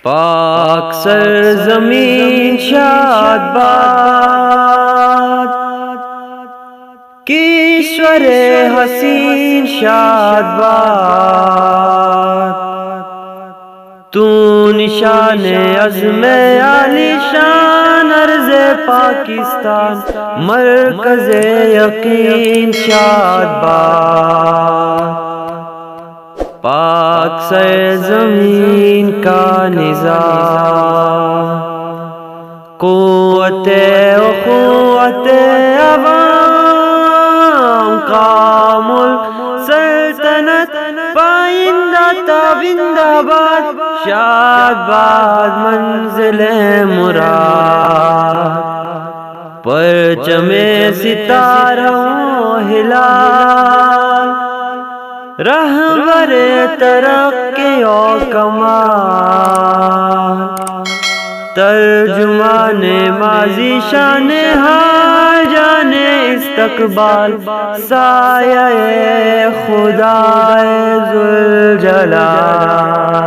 پاک سرزمین شاد باد، کشور حسین شاد باد، تو نشان عزم عالی شان ارض پاکستان، مرکز یقین شاد باد، پاک سرزمین کا نظام، قوت اخوت عوام، قام السلطنت پائندہ تابندہ باد، شاد باد منزل مراد، پرچم ستاروں ہلال، رہبر ترقی و کمال، ترجمان ماضی شان حال جان استقبال، سایہ خدا ذوالجلال۔